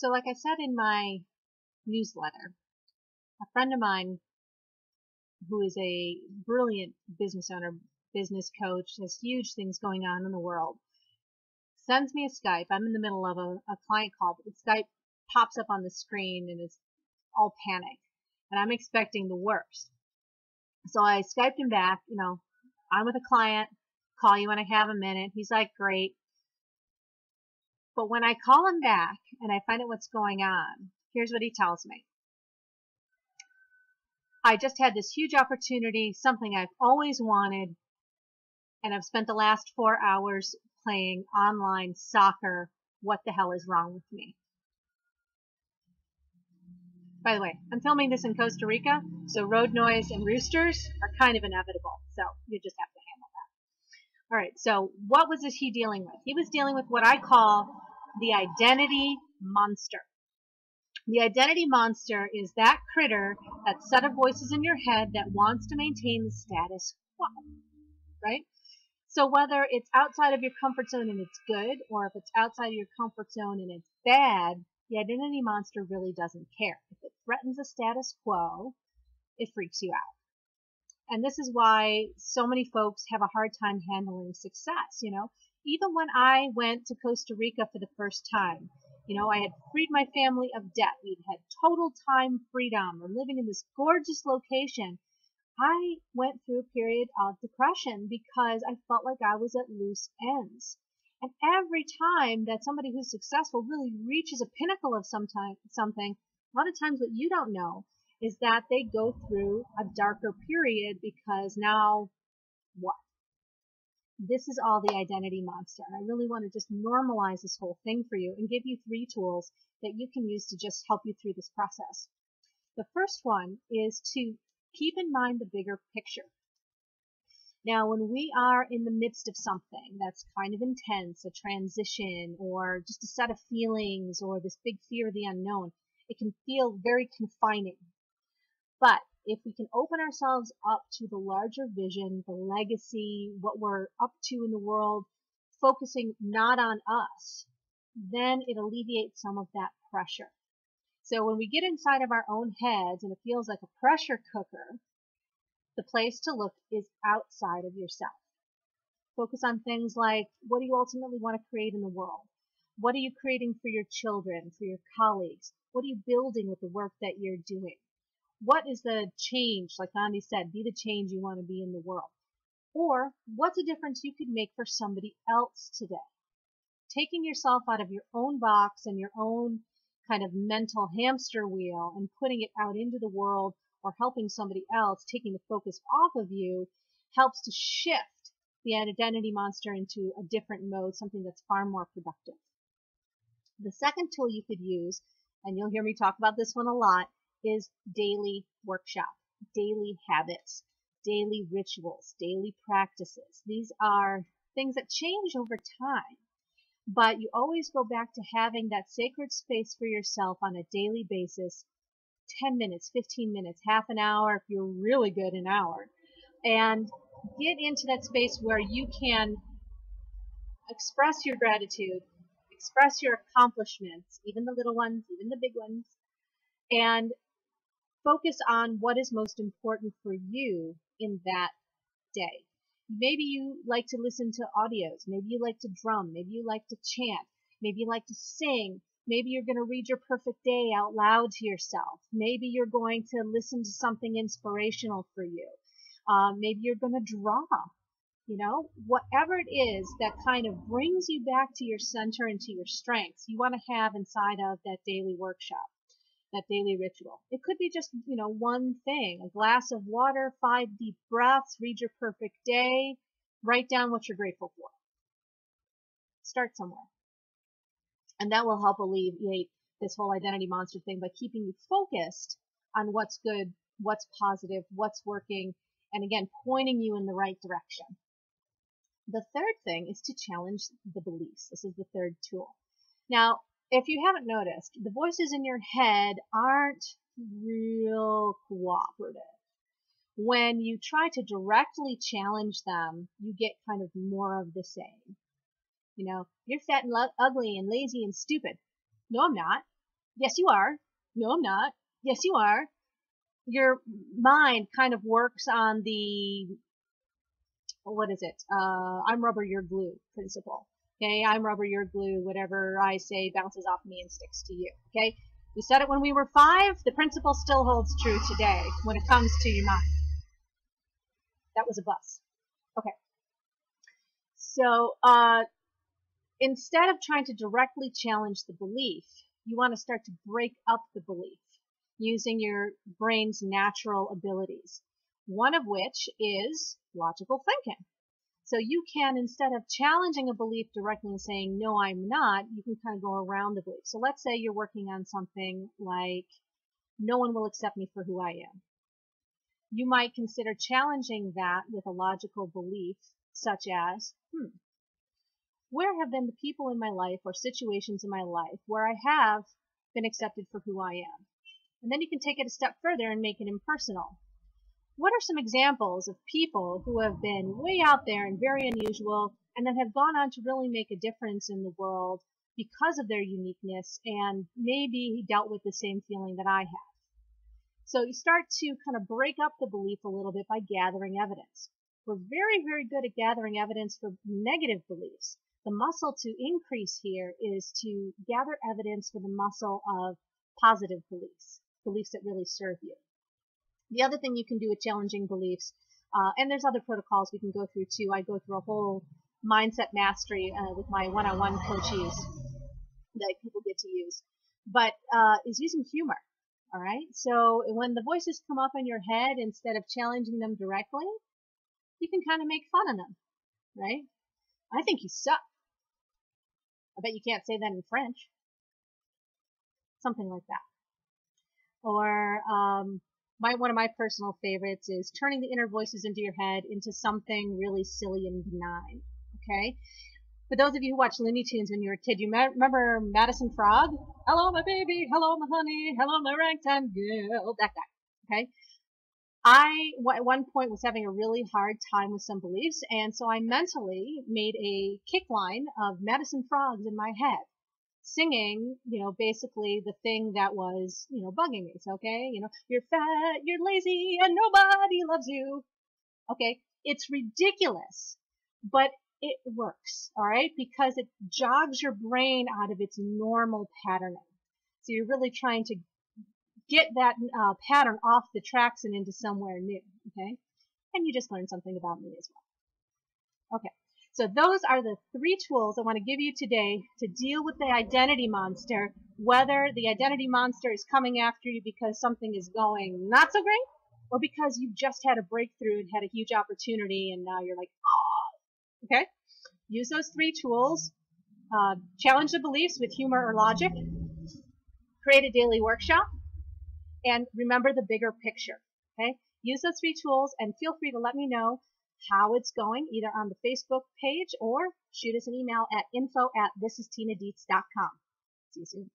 So like I said in my newsletter, a friend of mine who is a brilliant business owner, business coach, has huge things going on in the world, sends me a Skype. I'm in the middle of a client call, but the Skype pops up on the screen and is all panic. And I'm expecting the worst. So I Skyped him back, I'm with a client, call you when I have a minute. He's like, great. But when I call him back and I find out what's going on, here's what he tells me. I just had this huge opportunity, something I've always wanted, and I've spent the last 4 hours playing online soccer. What the hell is wrong with me? By the way, I'm filming this in Costa Rica, so road noise and roosters are kind of inevitable, so you just have to handle that. All right, so what was he dealing with? He was dealing with what I call the identity monster. The identity monster is that critter, that set of voices in your head that wants to maintain the status quo, right? So whether it's outside of your comfort zone and it's good, or if it's outside of your comfort zone and it's bad, the identity monster really doesn't care. If it threatens the status quo, it freaks you out. And this is why so many folks have a hard time handling success, Even when I went to Costa Rica for the first time, I had freed my family of debt. We'd had total time freedom. We're living in this gorgeous location. I went through a period of depression because I felt like I was at loose ends. And every time that somebody who's successful really reaches a pinnacle of something, a lot of times what you don't know is that they go through a darker period because now what? This is all the identity monster. And I really want to just normalize this whole thing for you and give you 3 tools that you can use to just help you through this process. The first one is to keep in mind the bigger picture. Now, when we are in the midst of something that's kind of intense, a transition, or just a set of feelings, or this big fear of the unknown, it can feel very confining. But if we can open ourselves up to the larger vision, the legacy, what we're up to in the world, focusing not on us, then it alleviates some of that pressure. So when we get inside of our own heads and it feels like a pressure cooker, the place to look is outside of yourself. Focus on things like, what do you ultimately want to create in the world? What are you creating for your children, for your colleagues? What are you building with the work that you're doing? What is the change, like Gandhi said, be the change you want to be in the world? Or what's a difference you could make for somebody else today? Taking yourself out of your own box and your own kind of mental hamster wheel and putting it out into the world, or helping somebody else, taking the focus off of you, helps to shift the identity monster into a different mode, something that's far more productive. The second tool you could use, and you'll hear me talk about this one a lot, is daily workshop, daily habits, daily rituals, daily practices. These are things that change over time, but you always go back to having that sacred space for yourself on a daily basis, 10 minutes, 15 minutes, half an hour, if you're really good, an hour, and get into that space where you can express your gratitude, express your accomplishments, even the little ones, even the big ones, and focus on what is most important for you in that day. Maybe you like to listen to audios. Maybe you like to drum. Maybe you like to chant. Maybe you like to sing. Maybe you're going to read your perfect day out loud to yourself. Maybe you're going to listen to something inspirational for you. Maybe you're going to draw. Whatever it is that kind of brings you back to your center and to your strengths, you want to have inside of that daily workshop, that daily ritual. It could be just, one thing, a glass of water, 5 deep breaths, read your perfect day, write down what you're grateful for. Start somewhere. And that will help alleviate this whole identity monster thing by keeping you focused on what's good, what's positive, what's working, and again, pointing you in the right direction. The third thing is to challenge the beliefs. This is the third tool. Now, if you haven't noticed, the voices in your head aren't real cooperative. When you try to directly challenge them, you get kind of more of the same. You're fat and ugly and lazy and stupid. No, I'm not. Yes, you are. No, I'm not. Yes, you are. Your mind kind of works on the, what is it? I'm rubber, you're glue principle. Okay, I'm rubber, you're glue. Whatever I say bounces off me and sticks to you. Okay, we said it when we were 5. The principle still holds true today when it comes to your mind. That was a bus. Okay, so instead of trying to directly challenge the belief, you want to start to break up the belief using your brain's natural abilities, one of which is logical thinking. So you can, instead of challenging a belief directly and saying, no, I'm not, you can kind of go around the belief. So let's say you're working on something like, no one will accept me for who I am. You might consider challenging that with a logical belief, such as, where have been the people in my life or situations in my life where I have been accepted for who I am? And then you can take it a step further and make it impersonal. What are some examples of people who have been way out there and very unusual and then have gone on to really make a difference in the world because of their uniqueness and maybe dealt with the same feeling that I have? So you start to kind of break up the belief a little bit by gathering evidence. We're very, very good at gathering evidence for negative beliefs. The muscle to increase here is to gather evidence for the muscle of positive beliefs, beliefs that really serve you. The other thing you can do with challenging beliefs, and there's other protocols we can go through too. I go through a whole mindset mastery with my one-on-one coaches that people get to use, but is using humor. All right. So when the voices come up in your head, instead of challenging them directly, you can kind of make fun of them, right? I think you suck. I bet you can't say that in French. Something like that. Or one of my personal favorites is turning the inner voices into your head into something really silly and benign. Okay? For those of you who watched Looney Tunes when you were a kid, you remember Madison Frog? Hello, my baby. Hello, my honey. Hello, my ragtime girl. That guy. Okay? I, at one point, was having a really hard time with some beliefs, and so I mentally made a kick line of Madison Frogs in my head, singing, basically the thing that was, bugging me. So, okay, you're fat, you're lazy, and nobody loves you. Okay, it's ridiculous, but it works, all right, because it jogs your brain out of its normal patterning. So you're really trying to get that pattern off the tracks and into somewhere new, okay? And you just learned something about me as well. Okay, so those are the 3 tools I want to give you today to deal with the identity monster, whether the identity monster is coming after you because something is going not so great, or because you just had a breakthrough and had a huge opportunity and now you're like, oh, okay? Use those 3 tools. Challenge the beliefs with humor or logic. Create a daily workshop. And remember the bigger picture, okay? Use those 3 tools and feel free to let me know how it's going either on the Facebook page or shoot us an email at info@thisistinadietz.com. See you soon.